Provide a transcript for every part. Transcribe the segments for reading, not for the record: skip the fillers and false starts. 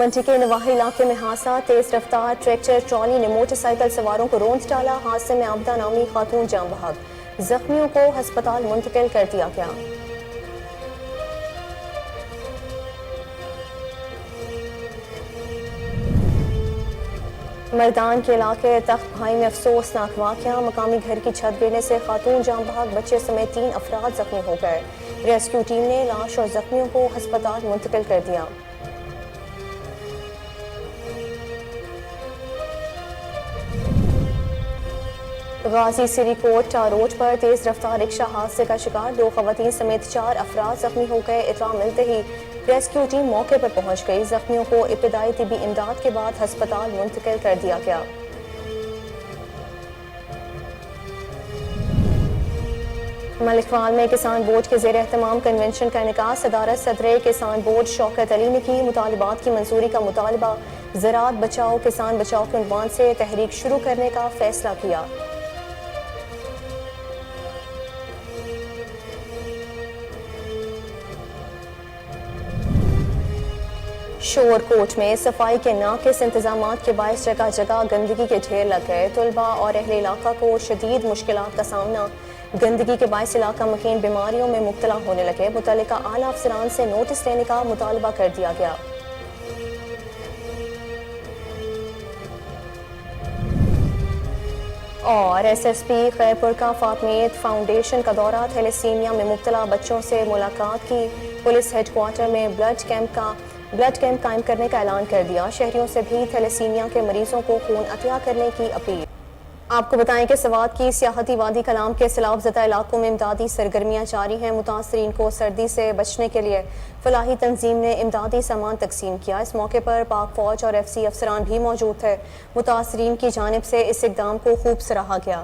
मंडी के नवाही इलाके में हादसा। तेज रफ्तार ट्रैक्टर ट्रॉली ने मोटरसाइकिल सवारों को रौंद डाला। हादसे में आबदा नामी खातून जान बहक, जख्मियों को अस्पताल मुंतकिल कर दिया गया। मर्दान के इलाके तख्त भाई में अफसोसनाक वाकया। मकामी घर की छत गिरने से खातून जान बहक, बच्चे समेत 3 अफराद जख्मी हो गए। रेस्क्यू टीम ने लाश और जख्मियों को अस्पताल मुंतकिल कर दिया। गाजी सिरीकोट रोड पर तेज रफ्तार रिक्शा हादसे का शिकार। 2 खवातीन समेत 4 अफराद जख्मी हो गए। इत्तला मिलते ही रेस्क्यू टीम मौके पर पहुंच गई। जख्मियों को इब्तदाई तिबी इमदाद के बाद अस्पताल मुंतकिल कर दिया गया। मलिकवाल में किसान बोर्ड के ज़ेर एहतमाम कन्वेंशन का इनेकाद। सदारत सदर किसान बोर्ड शौकत अली ने की। मुतालिबात की मंजूरी का मुतालबा। ज़राअत बचाओ किसान बचाओ के उन्वान से तहरीक शुरू करने का फैसला किया। शोरकोट में सफाई के नाकिस इंतजामात के बायस जगह जगह गंदगी के ढेर लग गए। तलबा और अहले इलाका को शदीद मुश्किलात का सामना। गंदगी के बायस इलाका मकीन बीमारियों में मुब्तला होने लगे। मुतल्लिका आला अफसरान से नोटिस लेने का मुतालबा कर दिया गया। और SSP खैरपुर का फातमियत फाउंडेशन का दौरा। थैलेसीमिया में मुब्तला बच्चों से मुलाकात की। पुलिस हेडक्वार्टर में ब्लड कैंप कायम करने का ऐलान कर दिया। शहरियों से भी थैलेसीमिया के मरीजों को खून अतिया करने की अपील। आपको बताएं कि सवात की सियाहती वादी कलाम के सैलाबज़दा इलाकों में इमदादी सरगर्मियां जारी हैं। मुतासरीन को सर्दी से बचने के लिए फलाही तंजीम ने इमदादी सामान तकसीम किया। इस मौके पर पाक फौज और FC अफसरान भी मौजूद थे। मुतासरीन की जानिब से इस इक़दाम को खूब सराहा गया।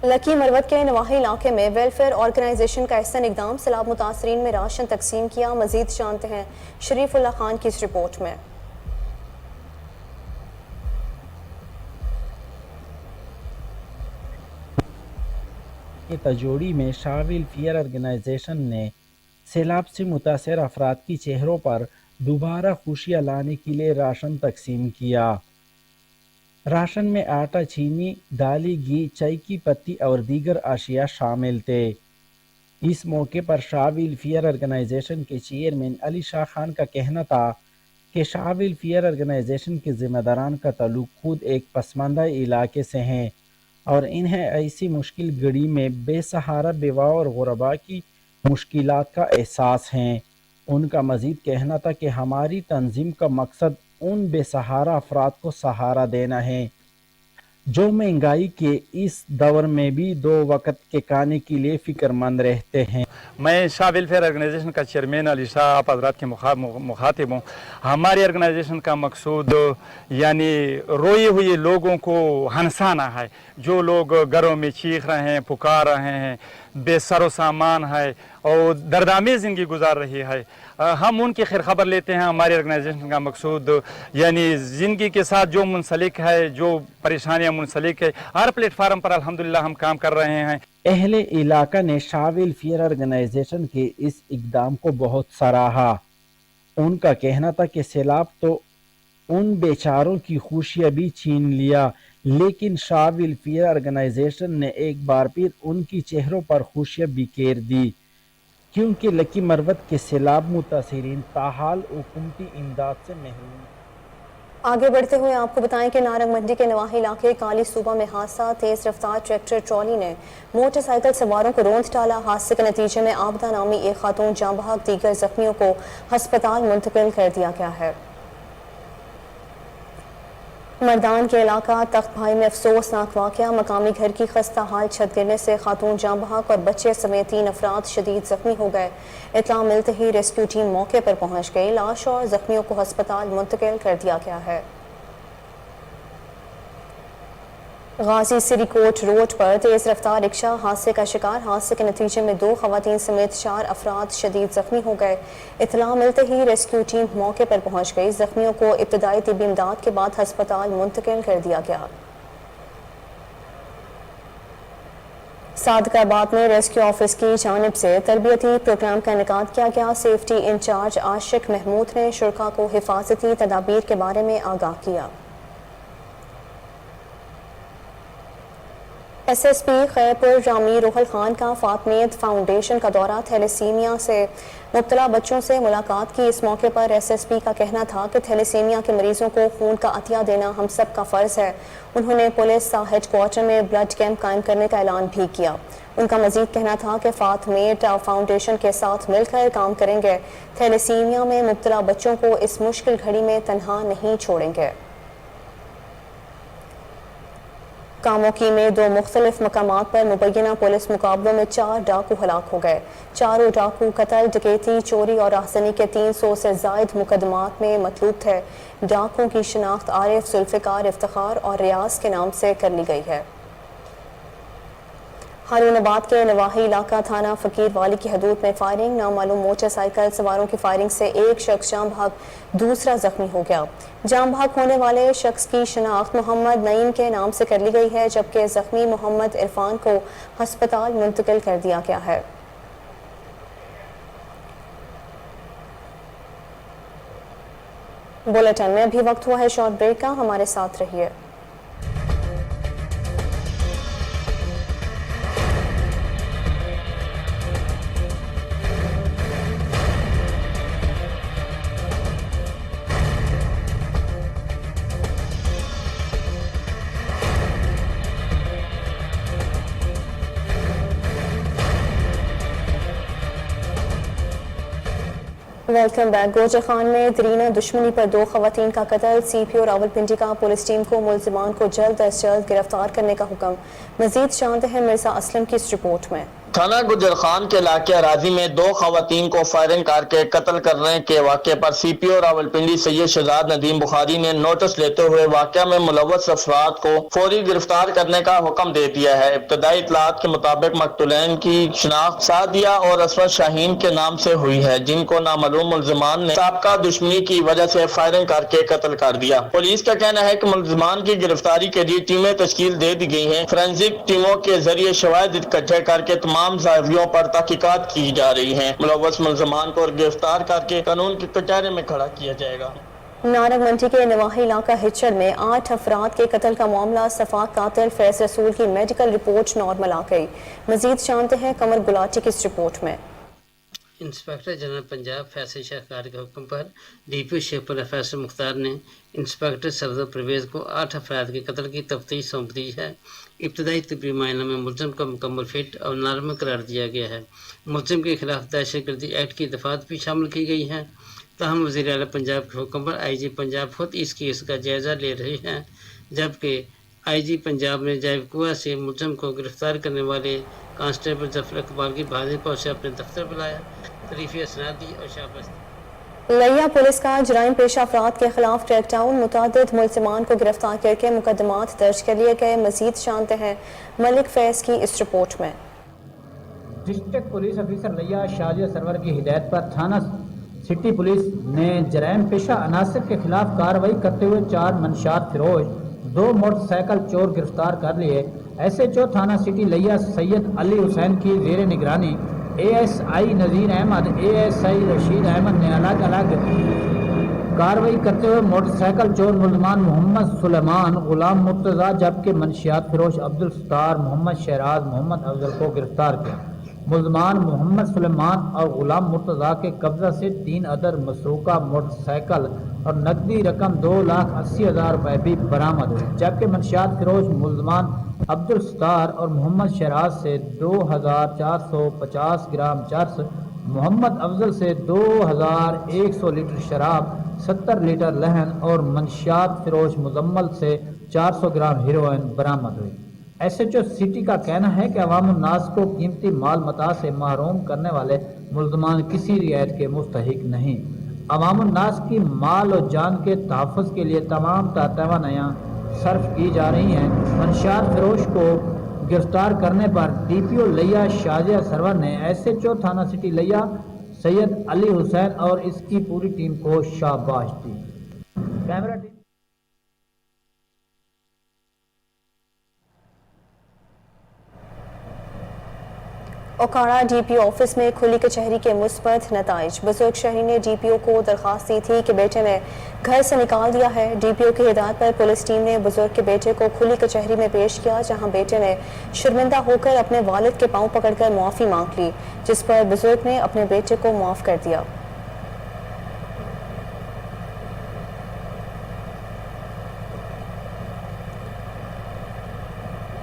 लकी मरवत के नवाही इलाके में वेलफेयर ऑर्गेनाइजेशन का एहसन इक़दाम। सैलाब मुतासरीन में राशन तकसीम किया। मजीद जानते हैं शरीफुल्लाह खान की इस रिपोर्ट में। तजोड़ी में शाह वेलफेयर ऑर्गेनाइजेशन ने सैलाब से मुतासर अफराद की चेहरों पर दोबारा खुशियाँ लाने के लिए राशन तकसीम किया। राशन में आटा, चीनी, दाली, घी, चाय की पत्ती और दीगर अशिया शामिल थे। इस मौके पर शाह वेलफेयर ऑर्गेनाइजेशन के चेयरमैन अली शाह खान का कहना था कि शाह वेलफेयर ऑर्गेनाइजेशन के जिम्मेदारान का ताल्लुक खुद एक पसमानदा इलाके से हैं और इन्हें ऐसी मुश्किल घड़ी में बेसहारा बेवा और गुरबा की मुश्किलात का एहसास है। उनका मजीद कहना था कि हमारी तंजीम का मकसद उन बेसहारा अफराद को सहारा देना है जो महंगाई के इस दौर में भी 2 वक्त के खाने के लिए फिक्रमंद रहते हैं। मैं शाह वेलफेयर ऑर्गेनाइजेशन का चेयरमैन अली शाह आप हज़रात के मुखातिब हूँ। हमारी ऑर्गेनाइजेशन का मकसूद यानी रोए हुए लोगों को हंसाना है। जो लोग घरों में चीख रहे हैं, पुकार रहे हैं, बेसरो सामान है और दर्दामी ज़िंदगी गुजार रही है, हम उनकी खैर खबर लेते हैं। हमारी ऑर्गेनाइजेशन का मकसूद यानी ज़िंदगी के साथ जो मुंसलिक है, जो परेशानियाँ मुंसलिक है, हर प्लेटफार्म पर अल्हम्दुलिल्लाह हम काम कर रहे हैं। अहले इलाका ने शाह वेलफेयर ऑर्गेनाइजेशन के इस इक़दाम को बहुत सराहा। उनका कहना था कि सैलाब तो उन बेचारों की खुशियाँ भी छीन लिया, लेकिन शाह वेलफेयर ऑर्गेनाइजेशन ने एक बार फिर उनकी चेहरों पर खुशियाँ बिखेर दी, क्योंकि लकी मरवत के सैलाब मुतासिरीन ताहाल हुकूमती इमदाद से महरूम। आगे बढ़ते हुए आपको बताएं कि नारंग मंडी के नवाही इलाके काली सूबा में हादसा। तेज रफ्तार ट्रैक्टर ट्रॉली ने मोटरसाइकिल सवारों को रौंद डाला। हादसे के नतीजे में आबदा नामी एक खातून जान बहक, दीगर जख्मियों को अस्पताल मुंतकिल कर दिया गया है। मर्दान के इलाका तख्त भाई में अफसोसनाक वाकया। मकामी घर की खस्ता हाल छत गिरने से खातून जान बहक और बच्चे समेत 3 अफराद शदीद जख्मी हो गए। इत्तला मिलते ही रेस्क्यू टीम मौके पर पहुंच गई। लाश और जख्मियों को अस्पताल मुंतकिल कर दिया गया है। गाजी सिरीकोट रोड पर तेज रफ्तार रिक्शा हादसे का शिकार। हादसे के नतीजे में 2 खवातीन समेत 4 अफराद शदीद जख्मी हो गए। इत्तला मिलते ही रेस्क्यू टीम मौके पर पहुंच गई। जख्मियों को इब्तदाई तिबी इमदाद के बाद अस्पताल मुंतकिल कर दिया गया। صادقآباد میں ریسکیو آفس کی جانب سے تربیتی پروگرام کا انعقاد کیا گیا۔ سیفٹی انچارج عاشق محمود نے شرکاء کو حفاظتی تدابیر کے بارے میں آگاہ کیا۔ S S P Khairpur Rami Rohail Khan کا فاطمیت فاؤنڈیشن کا دورہ تھیلیسیمیا سے مبتلا بچوں سے ملاقات کی۔ اس موقع پر ایس ایس پی کا کہنا تھا کہ تھیلیسیمیا کے مریضوں کو خون کا عطیہ دینا ہم سب کا فرض ہے۔ انہوں نے پولیس ہیڈ کوارٹر میں بلڈ کیمپ قائم کرنے کا اعلان بھی کیا۔ ان کا مزید کہنا تھا کہ فاطمیت فاؤنڈیشن کے ساتھ مل کر کام کریں گے، تھیلیسیمیا میں مبتلا بچوں کو اس مشکل گھڑی میں تنہا نہیں چھوڑیں گے۔ کاموکی میں 2 مختلف مقامات پر مبینہ پولیس مقابلوں میں 4 ڈاکو ہلاک ہو گئے۔ چاروں ڈاکو قتل، ڈکیتی، چوری اور راہزنی کے 300 سے زائد مقدمات میں مطلوب تھے۔ ڈاکوؤں کی شناخت عارف، ذوالفقار، افتخار اور ریاض کے نام سے کر لی گئی ہے۔ ہارون آباد کے نواحی علاقہ تھانہ فقیر والی کی حدود میں فائرنگ، نامعلوم موٹر سائیکل سواروں کی فائرنگ سے ایک شخص جاں بحق دوسرا زخمی ہو گیا۔ جاں بحق ہونے والے شخص کی شناخت محمد نعیم کے نام سے کر لی گئی ہے، جبکہ زخمی محمد عرفان کو ہسپتال منتقل کر دیا گیا ہے۔ بلیٹن میں ابھی وقت ہوا ہے شارٹ بریک کا، ہمارے ساتھ رہیے۔ Welcome back. گوجر خان میں درینہ دشمنی پر 2 خواتین کا قتل، سی پی او راولپنڈی کا پولیس ٹیم کو ملزمان کو جلد از جلد گرفتار کرنے کا حکم۔ مزید جانتے ہیں مرزا اسلم کی اس رپورٹ میں۔ تھانہ گجر خان کے علاقے راضی میں 2 خواتین کو فائرنگ کر کے قتل کرنے کے واقعے پر سی پی او راولپنڈی سید شہزاد ندیم بخاری نے نوٹس لیتے ہوئے واقعہ میں ملوث افراد کو فوری گرفتار کرنے کا حکم دے دیا ہے۔ ابتدائی اطلاعات کے مطابق مقتولین کی شناخت سعدیہ اور اسود شاہین کے نام سے ہوئی ہے، جن کو نامعلوم ملزمان نے سابقہ دشمنی کی وجہ سے فائرنگ کر کے قتل کر دیا۔ پولیس کا کہنا ہے کہ ملزمان کی گرفتاری کے لیے ٹیمیں تشکیل دے دی گئی ہیں۔ فورینسک ٹیموں کے ذریعے شواہد اکٹھے کر کے تمام زاویوں پر تحقیقات کی جا رہی ہیں۔ ملوث ملزمان کو گرفتار کر کے قانون کی کٹہرے میں کھڑا کیا جائے گا۔ نارنگ منڈی کے نواحی علاقہ ہچڑ میں 8 افراد کے قتل کا معاملہ، صفاق قاتل فیض رسول کی میڈیکل رپورٹ نارمل آ گئی۔ مزید جانتے ہیں قمر گلاٹی کی اس رپورٹ میں۔ انسپکٹر جنرل پنجاب فیصل شاہکار کے حکم پر ڈی پی او شیخ فیصل مختار نے انسپکٹر سرور پرویز کو 8 افراد کے قتل کی تفتیش سونپ دی ہے۔ ابتدائی طبی معائنہ میں ملزم کو مکمل فٹ اور نارمل قرار دیا گیا ہے۔ ملزم کے خلاف دہشت گردی ایکٹ کی دفعات بھی شامل کی گئی ہیں۔ تاہم وزیر اعلیٰ پنجاب کے حکم پر آئی جی پنجاب خود اس کیس کا جائزہ لے رہے ہیں، جبکہ آئی جی پنجاب نے جائیکوا سے ملزم کو گرفتار کرنے والے کانسٹیبل ظفر اقبال کی بہادری پر اسے اپنے دفتر بلایا، تحریفی اسناد دی اور شاباشی۔ لیا پولیس کا جرائم پیشہ افراد کے خلاف کریک ڈاؤن، متعدد ملزمان کو گرفتار کر کے مقدمات درج کر لیے گئے۔ مزید جانتے ہیں ملک فیض کی اس رپورٹ میں۔ ڈسٹرکٹ پولیس افیسر لیا شاہجہ سرور کی ہدایت پر تھانہ سٹی پولیس نے جرائم پیشہ عناصر کے خلاف کارروائی کرتے ہوئے 4 منشیات فروش 2 موٹر سائیکل چور گرفتار کر لیے۔ ایس ایچ او تھانہ سٹی لیا سید علی حسین کی زیر نگرانی A S I Nazir Ahmed, A S I Rashid Ahmed نے الگ الگ کارروائی کرتے ہوئے موٹر سائیکل چور ملزمان محمد سلیمان، غلام مرتضیٰ جبکہ منشیات فروش عبدالستار، محمد شہراز، محمد افضل کو گرفتار کیا۔ ملزمان محمد سلیمان اور غلام مرتضیٰ کے قبضہ سے 3 عدد مسروقہ موٹر سائیکل اور نقدی رقم 2,80,000 روپے بھی برآمد ہوئی، جبکہ منشیات فروش ملزمان عبدالستار اور محمد شہراز سے 2,450 گرام چرس، محمد افضل سے 2,100 لیٹر شراب، 70 لیٹر لہن اور منشیات فروش مزمل سے 400 گرام ہیروئن برآمد ہوئی۔ ایس ایچ او سٹی کا کہنا ہے کہ عوام الناس کو قیمتی مال متاع سے محروم کرنے والے ملزمان کسی رعایت کے مستحق نہیں۔ عوام الناس کی مال و جان کے تحفظ کے لیے تمام توانائیاں صرف کی جا رہی ہیں۔ منشیات فروش کو گرفتار کرنے پر ڈی پی او لیا شاہجہ سرور نے ایس ایچ او تھانہ سٹی لیا سید علی حسین اور اس کی پوری ٹیم کو شاباش دی۔ Camera team Okara DPO office में खुली कचहरी के मुस्बत नताइज। बुजुर्ग शहरी ने DPO को दरख्वास्त दी थी कि बेटे ने घर से निकाल दिया है। DPO की हिदायत पर पुलिस टीम ने बुजुर्ग के बेटे को खुली कचहरी में पेश किया, जहां बेटे ने शर्मिंदा होकर अपने वालिद के पांव पकड़कर मुआफ़ी मांग ली, जिस पर बुजुर्ग ने अपने बेटे को माफ़ कर दिया।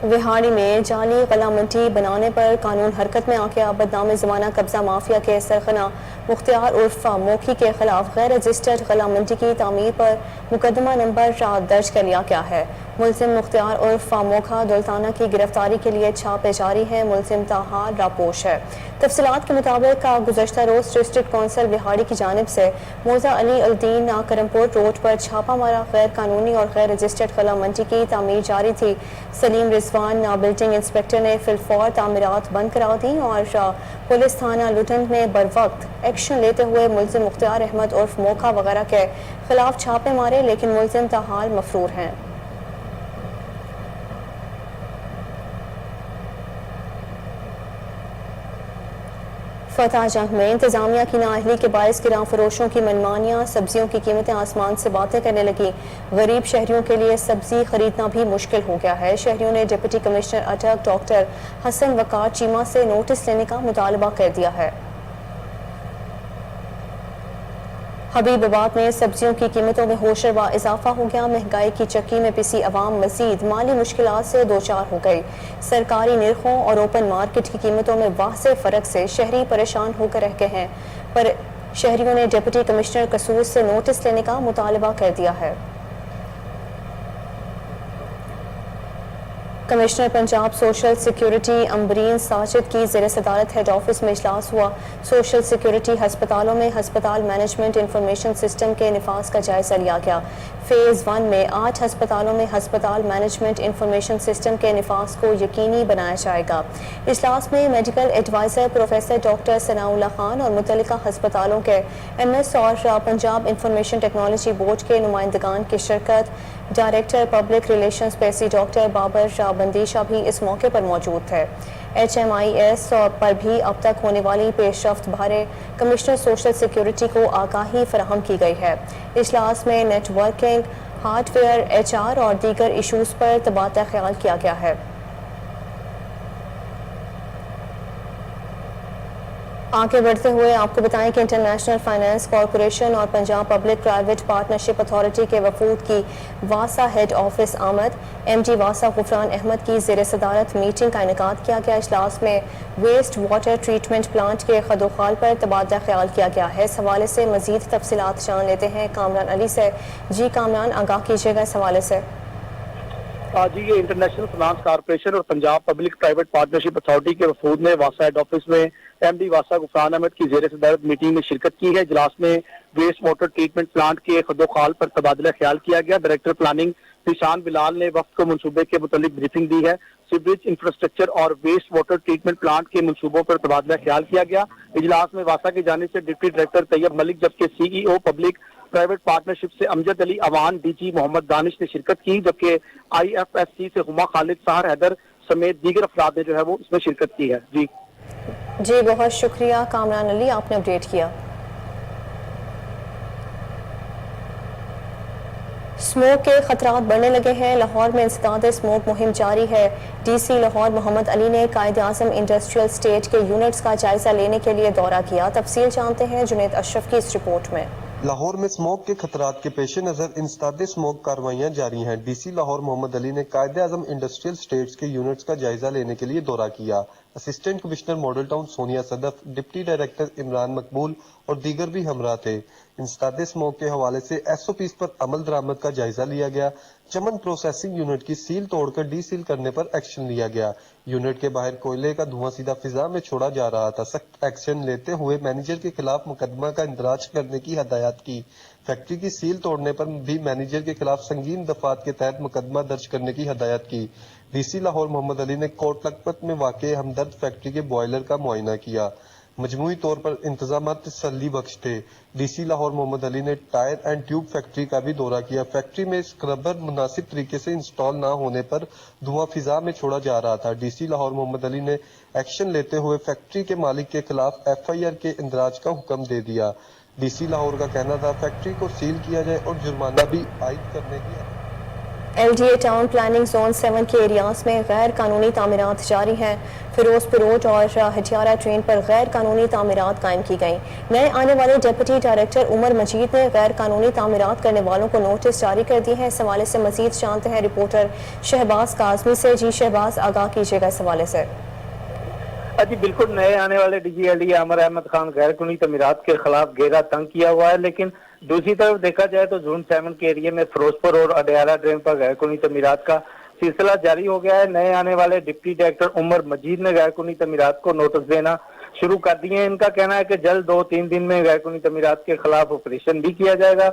विहाड़ी में जाली गला मंडी बनाने पर कानून हरकत में आ गया। बदनाम ज़माना कब्जा माफिया के सरखना मुख्तियार उर्फ मोखी के खिलाफ गैर रजिस्टर्ड गला मंडी की तामीर पर मुकदमा नंबर 7 दर्ज कर लिया गया है। मुलजिम मुख्तियार उर्फ मोखा दुल्ताना की गिरफ्तारी के लिए छापे जारी हैं। मुलजिम ताहार रापोश है। तफसीलात के मुताबिक गुज़श्ता रोज़ डिस्ट्रिक्ट कौंसिल विहाड़ी की जानिब से मोजा अली अल्दीन करमपुर रोड पर छापा मारा। गैर कानूनी और गैर रजिस्टर्ड गला मंडी की तामीर जारी थी। सलीम रिजवान बिल्डिंग इंस्पेक्टर ने फिलफौर तामीरात बंद करा दी और पुलिस थाना लुटन ने बर वक्त एक्शन लेते हुए मुलजिम मुख्तियार अहमद उर्फ मोखा वगैरह के खिलाफ छापे मारे, लेकिन मुलजिम ताहाल मफरूर हैं। फतह जंग में इंतजामिया की नाअहली के बायस किराम फरोशों की मनमानियाँ, सब्जियों की कीमतें आसमान से बातें करने लगी। गरीब शहरियों के लिए सब्जी खरीदना भी मुश्किल हो गया है। शहरियों ने डिप्टी कमिश्नर अटक डॉक्टर हसन वकार चीमा से नोटिस लेने का मुतालबा कर दिया है। हबीबाबाद में सब्जियों की कीमतों में होशरबा इजाफा हो गया। महंगाई की चक्की में पिसी अवाम मजीद माली मुश्किलात से दो चार हो गई। सरकारी निर्खों और ओपन मार्केट की कीमतों में वाज़ेह फ़र्क से शहरी परेशान होकर रह गए हैं, पर शहरियों ने डिप्टी कमिश्नर कसूर से नोटिस लेने का मुतालबा कर दिया है। Commissioner Punjab social security Ambreen Sajid की ज़ेर सदारत हेड ऑफिस में इजलास हुआ। सोशल सिक्योरिटी हस्पतालों में हस्पताल मैनेजमेंट इंफॉर्मेशन सिस्टम के निफाज का जायजा लिया गया। फेज़ 1 में 8 हस्पतालों में हस्पताल मैनेजमेंट इंफॉर्मेशन सिस्टम के निफाज को यकीनी बनाया जाएगा। इजलास में medical adviser professor doctor Sanaullah Khan और मुतल्लिका हस्पतालों के MS और पंजाब इंफॉर्मेशन टेक्नोलॉजी बोर्ड के नुमाइंदगान की शिरकत। Director public relations PESSI doctor Babar Bandesha भी इस मौके पर मौजूद थे। HMIS पर भी अब तक होने वाली पेशरफ्त बारे कमिश्नर सोशल सिक्योरिटी को आगाही फराहम की गई है। इजलास में नेटवर्किंग, हार्डवेयर, HR और दीगर इशूज़ पर तबादला ख्याल किया गया है। आगे बढ़ते हुए आपको बताएं कि इंटरनेशनल फाइनेंस कॉरपोरेशन और Punjab public private partnership authority के वफूद की वासा हेड ऑफिस आमद। MD वासा गुफरान अहमद की ज़ेर सदारत मीटिंग का इनेकाद किया गया। इजलास में वेस्ट वाटर ट्रीटमेंट प्लांट के खदोखाल पर तबादला ख्याल किया गया है। इस हवाले से मजीद तफसीलात जान लेते हैं कामरान अली से। जी कामरान, आगाह कीजिएगा इस हवाले से। जी, ये इंटरनेशनल फाइनेंस कॉर्पोरेशन और Punjab public private partnership authority के वफूद ने वासा हेड ऑफिस में MD वासा गुफरान अहमद की ज़ेर सदारत मीटिंग में शिरकत की है। इजलास में वेस्ट वाटर ट्रीटमेंट प्लांट के खदोखाल पर तबादला ख्याल किया गया। डायरेक्टर प्लानिंग निशान बिलाल ने वक्त को मनसूबे के मुतालिक ब्रीफिंग दी है। सीवरेज इंफ्रास्ट्रक्चर और वेस्ट वाटर ट्रीटमेंट प्लांट के मनसूबों पर तबादला ख्याल किया गया। इजलास में वासा की जानिब से डिप्टी डायरेक्टर तैयब मलिक, जबकि CEO पब्लिक प्राइवेट पार्टनरशिप से अमजद अली अवान, DG मोहम्मद दानिश ने शिरकत की, जबकि IFSC से हुमा खालिद, सहर हैदर समेत दीगर अफराद ने जो है वो इसमें शिरकत की है। जी बहुत शुक्रिया कामरान अली, आपने अपडेट किया। स्मोक के खतरात बढ़ने लगे हैं। लाहौर में इंसदाद स्मोक मुहिम जारी है। DC लाहौर मोहम्मद अली ने कायद आज़म इंडस्ट्रियल स्टेट के यूनिट्स का जायजा लेने के लिए दौरा किया। तफसील जानते हैं जुनेद अशरफ की इस रिपोर्ट में। लाहौर में स्मोक के खतरात के पेश नज़र इंसदाद स्मोक कार्रवाइयाँ जारी हैं। DC लाहौर मोहम्मद अली ने कायद आज़म इंडस्ट्रियल स्टेट्स के यूनिट्स का जायजा लेने के लिए दौरा किया। Assistant commissioner model town Sonia Sadaf, deputy director Imran Maqbool और दीगर भी हमरा थे। इंसदाद स्मोक के हवाले से SOPs पर अमल दरामद का जायजा लिया गया। चमन प्रोसेसिंग यूनिट की सील तोड़कर डीसील करने पर एक्शन लिया गया। यूनिट के बाहर कोयले का धुआं सीधा फिजा में छोड़ा जा रहा था। सख्त एक्शन लेते हुए मैनेजर के खिलाफ मुकदमा का इंदराज करने की हदायत की। फैक्ट्री की सील तोड़ने पर भी मैनेजर के खिलाफ संगीन दफात के तहत मुकदमा दर्ज करने की हदायत की। DC लाहौर मोहम्मद अली ने कोट लखपत में वाक़े हमदर्द फैक्ट्री के बॉयलर का मुआयना किया। मजमूई तौर पर इंतजामात तसल्ली बख्श थे। डीसी लाहौर मोहम्मद अली ने टायर एंड ट्यूब फैक्ट्री का भी दौरा किया। फैक्ट्री में स्क्रबर मुनासिब तरीके से इंस्टॉल ना होने पर धुआं फिजा में छोड़ा जा रहा था। डीसी लाहौर मोहम्मद अली ने एक्शन लेते हुए फैक्ट्री के मालिक के खिलाफ FIR के इंदराज का हुक्म दे दिया। डीसी लाहौर का कहना था फैक्ट्री को सील किया जाए और जुर्माना भी आयद करने की। LDA टाउन प्लानिंग जोन 7 के एरियाज में गैर कानूनी तामीरात जारी हैं। फिरोजपुर रोड और हटियारा ट्रेन पर गैर कानूनी तामीरात कायम की गई। नए आने वाले डिप्टी डायरेक्टर उमर मजीद ने गैर कानूनी तामीरात करने वालों को नोटिस जारी कर दिए हैं। इस हवाले से मजीद जानते हैं रिपोर्टर शहबाज काजमी से। जी शहबाज, आगाह कीजिएगा इस हवाले से। जी बिल्कुल, नए आने वाले DG LDA आमिर अहमद खान गैर कानूनी तमीरात के खिलाफ घेरा तंग किया हुआ है, लेकिन दूसरी तरफ देखा जाए तो जोन 7 के एरिया में फिरोजपुर और अडियाला ट्रेन पर गैर कानूनी तमीरात का सिलसिला जारी हो गया है। नए आने वाले डिप्टी डायरेक्टर उमर मजीद ने गैर कानूनी तमीरात को नोटिस देना शुरू कर दिए हैं। इनका कहना है कि जल्द 2-3 दिन में गैर कानूनी तमीरात के खिलाफ ऑपरेशन भी किया जाएगा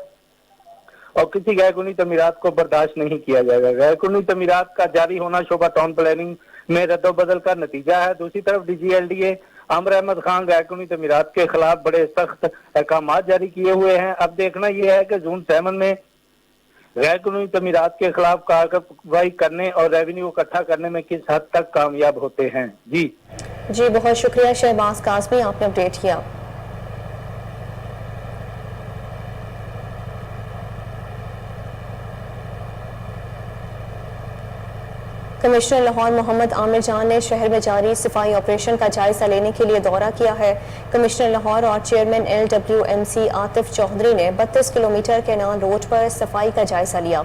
और किसी गैर कानूनी तमीरात को बर्दाश्त नहीं किया जाएगा। गैर कानूनी तमीरात का जारी होना शोबा टाउन प्लानिंग में रद्दोबदल का नतीजा है। दूसरी तरफ DG LDA आमिर अहमद खान गैर कानूनी तमीरात के खिलाफ बड़े सख्त अहकाम जारी किए हुए हैं। अब देखना यह है कि जोन 7 में गैर कानूनी तमीरात के खिलाफ कार्रवाई करने और रेवेन्यू इकट्ठा करने में किस हद तक कामयाब होते हैं। जी बहुत शुक्रिया शहबाज काजमी, आपने अपडेट किया। कमिश्नर लाहौर मोहम्मद आमिर जान ने शहर में जारी सफाई ऑपरेशन का जायजा लेने के लिए दौरा किया है। कमिश्नर लाहौर और चेयरमैन LWMC आतिफ चौधरी ने 32 किलोमीटर कैनाल रोड पर सफाई का जायजा लिया।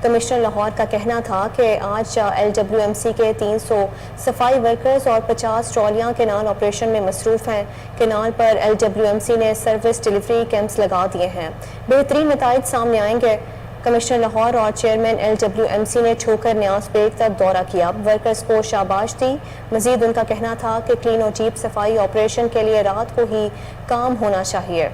कमिश्नर लाहौर का कहना था कि आज LWMC के 300 सफाई वर्कर्स और 50 ट्रॉलियां कैनाल ऑपरेशन में मसरूफ हैं। कैनाल पर LWMC ने सर्विस डिलीवरी कैंप्स लगा दिए हैं। बेहतरीन नताइज सामने आएंगे। कमिश्नर लाहौर और चेयरमैन LWMC ने ठोकर न्याज बेग तक दौरा किया, वर्कर्स को शाबाश दी। मजीद उनका कहना था कि क्लीन और डीप सफाई ऑपरेशन के लिए रात को ही काम होना चाहिए।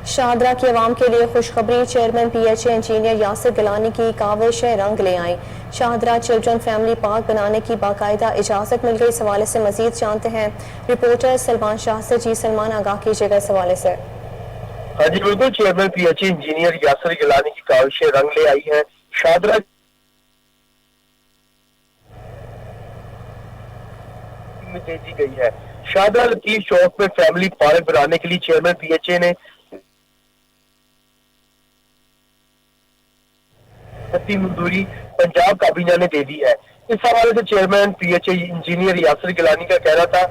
शाहदरा की आवाम के लिए खुशखबरी, chairman PHA engineer Yasir Gilani की काविशें रंग ले आई। शाहदरा चिल्ड्रन फैमिली पार्क बनाने की बाकायदा इजाजत मिल गई। इस हवाले से मजीद जानते हैं रिपोर्टर सलमान शाह से। जी सलमान, आगाह कीजिएगा इस हवाले से। हाँ जी बिल्कुल, chairman PHA engineer Yasir Gilani की काविशें रंग ले आई है। शाहदरा में तेजी गई है। शाहदरा लतीफ चौक में फैमिली पार्क बनाने के लिए चेयरमैन PHA ने मंजूरी पंजाब काबीना ने दे दी है। इस हवाले से chairman PHA engineer Yasir Gilani का कहना था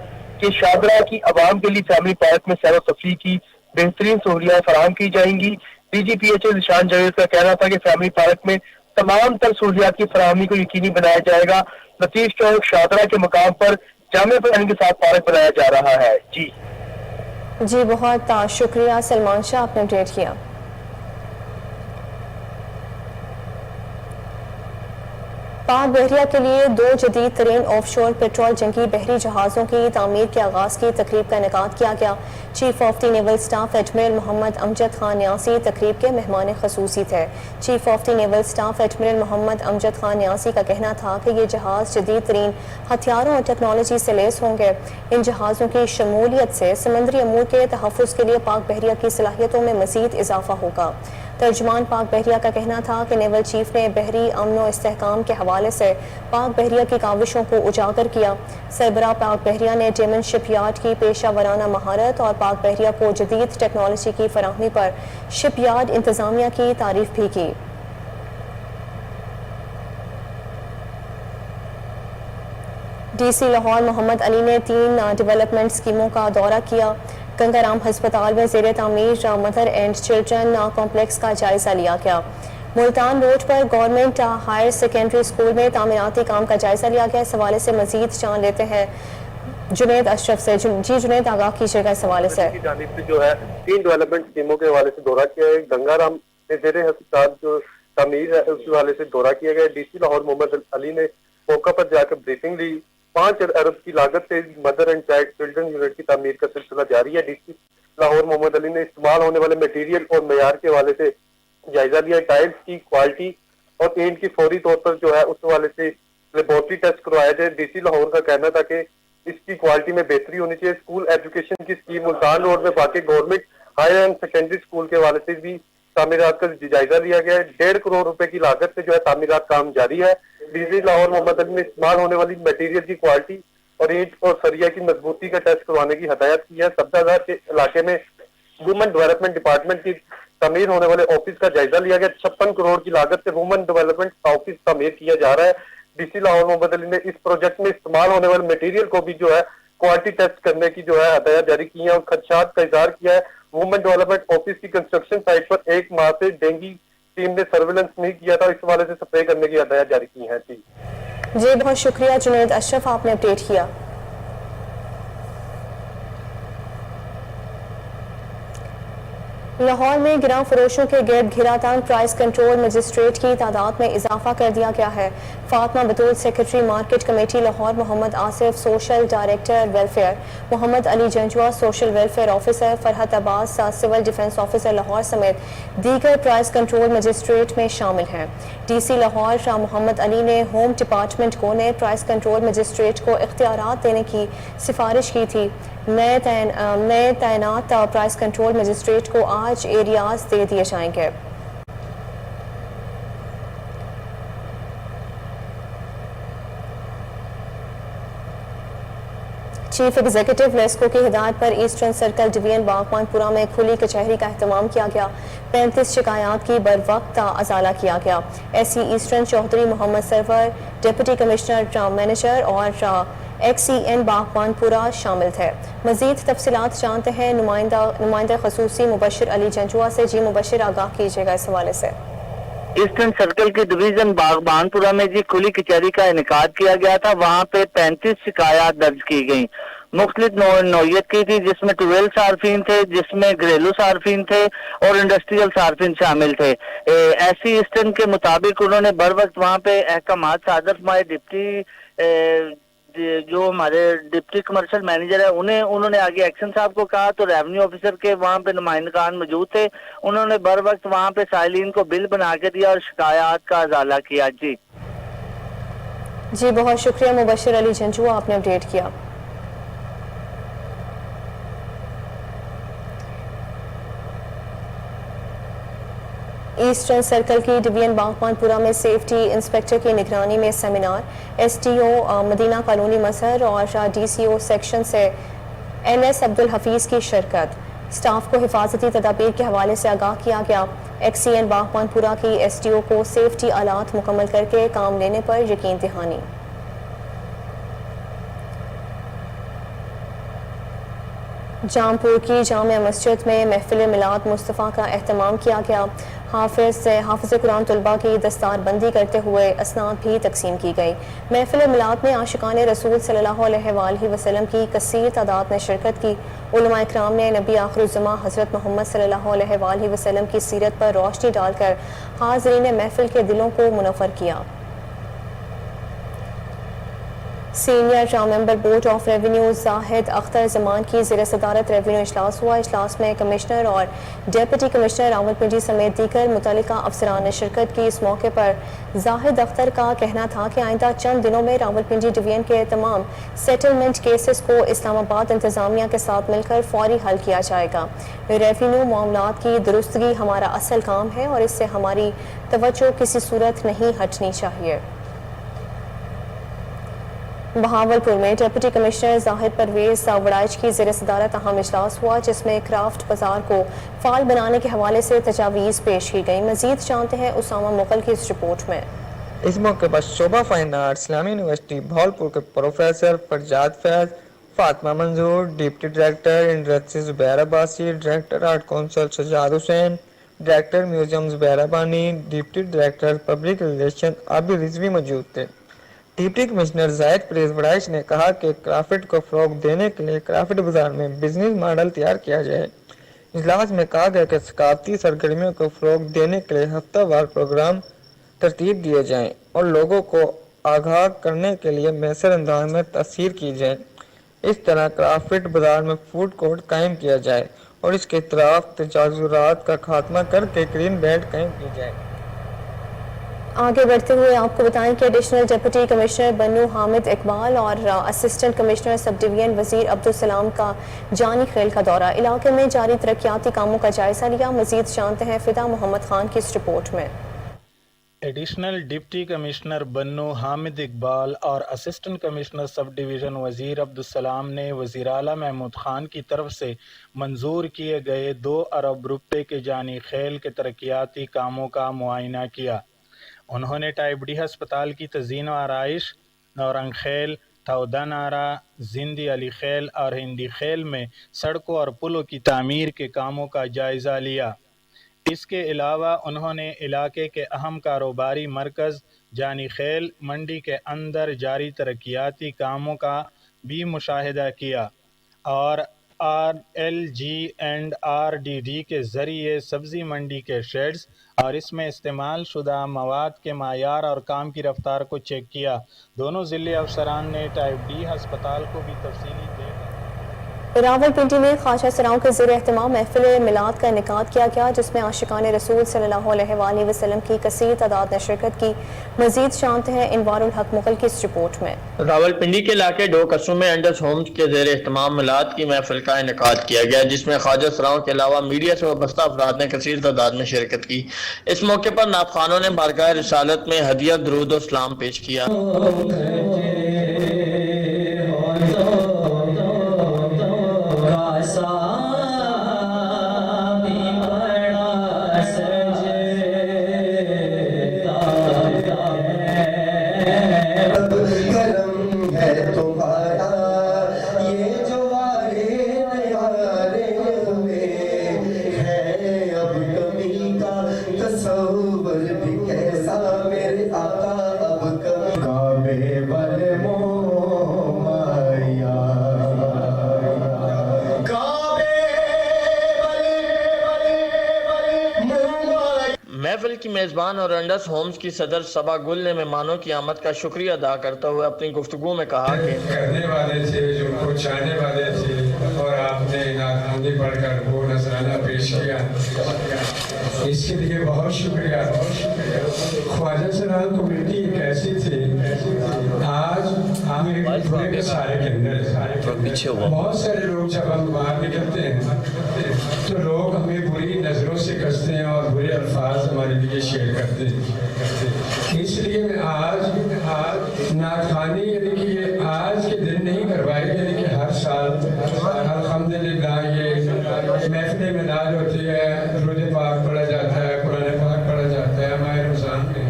कि शाहदरा की आवाम के लिए फैमिली पार्क में सैर तफरीह की बेहतरीन सहूलियात फराहम की जाएंगी। DG PHA निशान जावेद का कहना था कि फैमिली पार्क में तमाम तर सहूलियात की फराहमी को यकीनी बनाया जाएगा। लतीफ चौक शाहदरा के मकाम पर जामे प्लानिंग के साथ पार्क बनाया जा रहा है। जी बहुत शुक्रिया सलमान शाह, आपने अपडेट किया। पाक बहरिया के लिए 2 जदीद तरीन ऑफशोर पेट्रोल जंगी बहरी जहाज़ों की तामीर के आगाज़ की तकरीब का इनेकाद किया गया। Chief of the naval staff admiral Mohammad Amjad Khan Niazi तकरीब के मेहमान खसूसी थे। Chief of the naval staff admiral Mohammad Amjad Khan Niazi का कहना था कि ये जहाज़ जदीद तरीन हथियारों और टेक्नोलॉजी से लेस होंगे। इन जहाज़ों की शमूलियत से समंदरी अमूर के तहफ़्फ़ुज़ के लिए पाक बहरिया की सलाहियतों में मज़ीद इजाफा होगा। तर्जुमान पाक बहरिया का कहना था कि नेवल चीफ ने बहरी अमन व इस्तेहकाम के हवाले से पाक बहरिया की काविशों को उजागर किया। सरबराह पाक बहरिया ने डेमन शिपयार्ड की पेशा वराना महारत और पाक बहरिया को जदीद टेक्नोलॉजी की फराहमी पर शिपयार्ड इंतजामिया की तारीफ भी की। DC लाहौर मोहम्मद अली ने 3 डेवलपमेंट स्कीमों का दौरा किया। गंगाराम हस्पताल में ज़ेरे तामीर मदर एंड चिल्ड्रन कॉम्प्लेक्स का जायजा लिया गया। मुल्तान रोड पर गवर्नमेंट हायर सेकेंडरी स्कूल में तामीराती काम का जायजा लिया गया। इस हवाले से मजीद जान लेते हैं जुनेद अशरफ से। जी जुनेद, आगाह कीजिएगा इस हवाले से। जो है 3 डेवलपमेंट स्कीमों के हवाले से दौरा किया है। गंगाराम में ज़ेरे हस्पताल जो तामीर है उस हवाले से दौरा किया गया। DC लाहौर मोहम्मद अली ने मौका पर जाकर ब्रीफिंग ली। 5 अरब की लागत से mother and child children unit की तामीर का सिलसिला जारी है। DC लाहौर मोहम्मद अली ने इस्तेमाल होने वाले मटेरियल और मेयार के हवाले से जायजा लिया। टाइल्स की क्वालिटी اور اینٹ کی فوری طور پر جو ہے اس حوالے سے لیبورٹری ٹیسٹ کروایا جائے۔ ڈی سی لاہور کا کہنا تھا کہ اس کی کوالٹی میں بہتری ہونی چاہیے۔ اسکول ایجوکیشن کی اسکیم ملتان روڈ میں باقی government higher and secondary school کے حوالے سے بھی تعمیرات کا جائزہ لیا گیا ہے۔ 1.5 کروڑ روپے کی لاگت سے جو ہے تعمیرات کام جاری ہے۔ ڈی سی لاہور محمد علی نے استعمال ہونے والی میٹیریل کی کوالٹی اور اینٹ اور سریا کی مضبوطی کا ٹیسٹ کروانے کی ہدایت کی ہے۔ سبزہ کے علاقے میں وومن ڈیولپمنٹ ڈپارٹمنٹ کی تعمیر ہونے والے آفس کا جائزہ لیا گیا۔ 56 کروڑ کی لاگت سے وومن ڈیولپمنٹ آفس تعمیر کیا جا رہا ہے۔ ڈی سی لاہور محمد علی نے اس پروجیکٹ میں استعمال ہونے والے میٹیریل کو بھی جو ہے کوالٹی ٹیسٹ کرنے کی جو ہے ہدایت جاری کی ہے اور خدشات کا اظہار کیا ہے۔ وومن ڈیولپمنٹ آفس کی کنسٹرکشن سائٹ پر 1 ماہ سے ڈینگی ٹیم نے سرویلنس نہیں کیا تھا، اس حوالے سے سپرے کرنے کی ہدایت جاری کی ہے۔ جی بہت شکریہ جنید اشرف، آپ نے اپڈیٹ کیا۔ لاہور میں گراں فروشوں کے گرد گھرا تان پرائز کنٹرول مجسٹریٹ کی تعداد میں اضافہ کر دیا گیا ہے۔ Fatima Batool secretary market committee Lahore, Muhammad Asif social director welfare, Muhammad Ali Janjua social welfare officer, Farhat Abbas civil defence officer Lahore سمیت دیگر پرائز کنٹرول مجسٹریٹ میں شامل ہیں۔ ڈی سی لاہور شاہ محمد علی نے ہوم ڈپارٹمنٹ کو نئے پرائز کنٹرول مجسٹریٹ کو اختیارات دینے کی سفارش کی تھی۔ نئے تعینات پرائز کنٹرول مجسٹریٹ کو آج ایریاز دے دیے جائیں گے۔ چیف ایگزیکٹو لیسکو کی ہدایت پر ایسٹرن سرکل ڈویژن باغبان پورہ میں کھلی کچہری کا اہتمام کیا گیا۔ 35 شکایات کی بروقت ازالہ کیا گیا۔ S C eastern Chaudhry Muhammad Sarwar, deputy commissioner manager اور ایکس سی این باغبان پورہ شامل تھے۔ مزید تفصیلات جانتے ہیں نمائندہ خصوصی مبشر علی جنجوا سے۔ جی مبشر، آگاہ کیجیے گا اس حوالے سے۔ ایسٹرن سرکل کے ڈویژن باغبان پورہ میں کھلی کچہری کا انعقاد کیا گیا تھا۔ وہاں پہ 35 شکایات درج کی گئیں، مختلف نوعیت کی تھی، جس میں ٹویل صارفین تھے، جس میں گھریلو صارفین تھے اور انڈسٹریل صارفین شامل تھے۔ ایس سی ایسٹرن کے مطابق انہوں نے بر وقت وہاں پہ احکامات صادر فرمائے۔ جو ہمارے ڈپٹی کمرشل مینیجر ہے انہوں نے آگے ایکشن صاحب کو کہا، تو ریونیو آفیسر کے وہاں پہ نمائندگان موجود تھے، انہوں نے بر وقت وہاں پہ سائلین کو بل بنا کے دیا اور شکایات کا ازالہ کیا۔ جی بہت شکریہ مبشر علی جنجوا، آپ نے اپڈیٹ کیا۔ ایسٹرن سرکل کی ڈویژن باغبان پورہ میں سیفٹی انسپیکٹر کی نگرانی میں سیمینار، ایس ٹی او مدینہ کالونی مظہر اور ڈی سی او سیکشن سے این ایس عبدالحفیظ کی شرکت۔ سٹاف کو حفاظتی تدابیر کے حوالے سے آگاہ کیا گیا۔ ایکس سی این باغبان پورہ کی ایس ٹی او کو سیفٹی آلات مکمل کر کے کام لینے پر یقین دہانی۔ جامپور کی جامع مسجد میں محفل میلاد مصطفیٰ کا اہتمام کیا گیا۔ حافظ قرآن طلباء کی دستار بندی کرتے ہوئے اسناد بھی تقسیم کی گئی۔ محفل میلاد میں عاشقان رسول صلی اللہ علیہ وآلہ وسلم کی کثیر تعداد نے شرکت کی۔ علماء اکرام نے نبی آخر الزماں حضرت محمد صلی اللہ علیہ وآلہ وسلم کی سیرت پر روشنی ڈال کر حاضرین محفل کے دلوں کو منور کیا۔ Senior member board of revenue Zahid Akhtar Zaman کی زیر صدارت ریونیو اجلاس ہوا۔ اجلاس میں کمشنر اور ڈپٹی کمشنر راولپنڈی سمیت دیگر متعلقہ افسران نے شرکت کی۔ اس موقع پر زاہد اختر کا کہنا تھا کہ آئندہ چند دنوں میں راولپنڈی ڈویژن کے تمام سیٹلمنٹ کیسز کو اسلام آباد انتظامیہ کے ساتھ مل کر فوری حل کیا جائے گا۔ ریونیو معاملات کی درستگی ہمارا اصل کام ہے اور اس سے ہماری توجہ کسی صورت نہیں ہٹنی چاہیے۔ بہاولپور میں ڈپٹی کمشنر زاہد پرویز وڑائچ کی زیر صدارت اہم اجلاس ہوا، جس میں کرافٹ بازار کو فعال بنانے کے حوالے سے تجاویز پیش کی گئی۔ مزید جانتے ہیں اسامہ مغل کی اس رپورٹ میں۔ اس موقع پر شعبہ fine arts Islamia university Bahawalpur کے professor Farjad Faiz, Fatima Manzoor, deputy director industry Zubair Abbasi, director art council Sajjad Hussain, director museum Zubair Abbani, deputy director public relation Abid Rizvi موجود تھے۔ ڈپٹی کمشنر زاہد پرویز وڑائچ نے کہا کہ کرافٹ کو فروغ دینے کے لیے کرافٹ بازار میں بزنس ماڈل تیار کیا جائے۔ اجلاس میں کہا گیا کہ ثقافتی سرگرمیوں کو فروغ دینے کے لیے ہفتہ وار پروگرام ترتیب دیے جائیں اور لوگوں کو آگاہ کرنے کے لیے میسر انداز میں تاثیر کی جائے۔ اس طرح کرافٹ بازار میں فوڈ کورٹ قائم کیا جائے اور اس کے اطراف تجاوزات کا خاتمہ کر کے گرین بیلٹ قائم کی جائے۔ आगे बढ़ते हुए आपको बताएं कि एडिशनल डिप्टी कमिश्नर बन्नू हामिद इकबाल और असिस्टेंट कमिश्नर सब डिवीजन वजीर अब्दुल सलाम का जानी खेल का दौरा, इलाके में जारी तरक्याती कामों का जायजा लिया। मजीद जानते हैं फिदा मोहम्मद खान की इस रिपोर्ट में। एडिशनल डिप्टी कमिश्नर बन्नू हामिद इकबाल और असिस्टेंट कमिश्नर सब डिवीज़न वज़ीर अब्दुल सलाम ने वज़ीर आला महमूद खान की तरफ से मंजूर किए गए 2 अरब रुपए के जानी खेल के तरक्याती कामों का मुआयना किया। उन्होंने टाइबडी हस्पताल की तज़ीन व आराइश, नौरंग खेल, तौदा नारा, जिंदी अली खेल और हिंदी खेल में सड़कों और पुलों की तामीर के कामों का जायज़ा लिया। इसके अलावा उन्होंने इलाके के अहम कारोबारी मरकज़ जानी खेल मंडी के अंदर जारी तरक्याती कामों का भी मुशाहिदा किया और RLG&RDD के ज़रिए सब्ज़ी मंडी के शेड्स और इसमें इस्तेमाल शुदा मवाद के मायार और काम की रफ्तार को चेक किया। दोनों ज़िले अफसरान ने टाइप डी हस्पताल को भी तफसीली देखा। रावलपिंडी में ख्वाजा सराओं के ज़ेर एहतमाम महफिल मिलाद का इनेकाद किया गया, जिसमें आशिकान रसूल सल्लल्लाहु अलैहि वसल्लम की कसीर तादाद ने शिरकत की। मजीद जानते हैं इनवारुल हक मुगल की इस रिपोर्ट में। रावलपिंडी के इलाके डो कस्बों में एंडस होम्स के ज़ेर एहतमाम मिलाद की महफिल का इनेकाद किया गया, जिसमें ख्वाजा सराओं के अलावा मीडिया से वाबस्ता अफराद ने कसीर तादाद में शिरकत की। इस मौके पर नाबखानों ने बारगाह रिसालत में हदिया दरूद और सलाम पेश किया। महफिल की मेज़बान और अंडस होम्स की सदर सबा गुल ने मेहमानों की आमद का शुक्रिया अदा करते हुए अपनी गुफ्तगू में कहा कि करने वाले थे, जो कुछ चाहने वाले थे, और आपने नाथमंदी पढ़कर वो नजराना पेश किया, इसके लिए बहुत शुक्रिया। ख्वाजा सराम कमेटी एक ऐसी थी, आज हमें पूरे के सारे के अंदर बहुत सारे लोग जब हम बाहर निकलते हैं तो लोग हमें बुरी नज़रों से कसते हैं और बुरे अल्फाज हमारे लिए शेयर करते हैं। इसलिए मैं आज नाखानी यानी कि ये आज के दिन नहीं करवाई, यानी कि हर साल अल्हम्दुलिल्लाह ये महफिल मिलाद होती है, दुरूद पाक पढ़ा जाता है, कुरान पाक पढ़ा जाता है हमारे रमज़ान में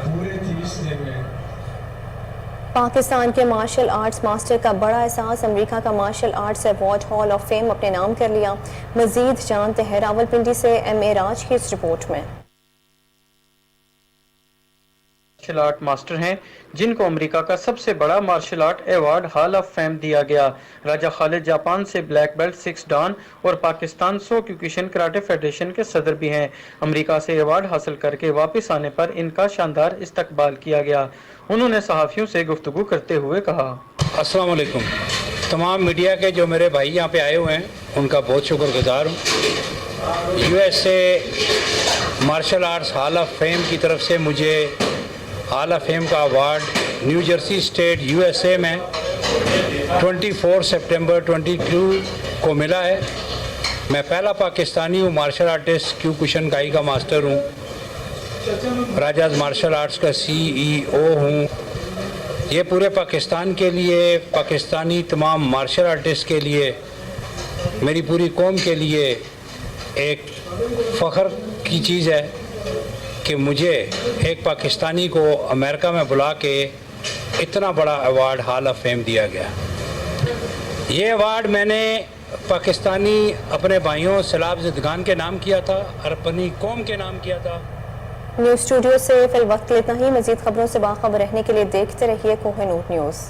पूरे 30 दिन में। पाकिस्तान के मार्शल आर्ट्स मास्टर का बड़ा एहसास, अमेरिका का martial arts award hall of fame अपने नाम कर लिया। मजीद जानते हैं रावलपिंडी से MA राज की इस रिपोर्ट में। मार्शल आर्ट मास्टर हैं जिनको अमेरिका का सबसे बड़ा martial art award hall of fame दिया गया। राजा खालिद जापान से ब्लैक बेल्ट 6 डान और पाकिस्तान सो क्यूकिशन कराटे फेडरेशन के सदर भी हैं। अमेरिका से अवार्ड हासिल करके वापस आने पर इनका शानदार इस्तकबाल किया गया। उन्होंने सहाफ़ियों से गुफ्तगू करते हुए कहा, अस्सलाम वालेकुम। तमाम मीडिया के जो मेरे भाई यहाँ पे आए हुए हैं उनका बहुत शुक्रगुजार हूँ। USA martial arts hall of fame की तरफ से मुझे हॉल ऑफ फेम का award New Jersey state USA में 24 सितंबर 22 को मिला है। मैं पहला पाकिस्तानी हूँ मार्शल आर्टिस्ट क्यूकुशन काई का मास्टर हूँ, राजाज मार्शल आर्ट्स का CEO हूँ। ये पूरे पाकिस्तान के लिए, पाकिस्तानी तमाम मार्शल आर्टिस्ट के लिए, मेरी पूरी कौम के लिए एक फ़ख्र की चीज़ है कि मुझे एक पाकिस्तानी को अमेरिका में बुला के इतना बड़ा अवार्ड हॉल ऑफ फेम दिया गया। ये अवार्ड मैंने पाकिस्तानी अपने भाइयों सैलाब ज़िदगान के नाम किया था और अपनी कौम के नाम किया था। न्यूज़ स्टूडियो से फिल वक्त इतना ही। मज़ीद खबरों से बाखबर रहने के लिए देखते रहिए कोहिनूर न्यूज़।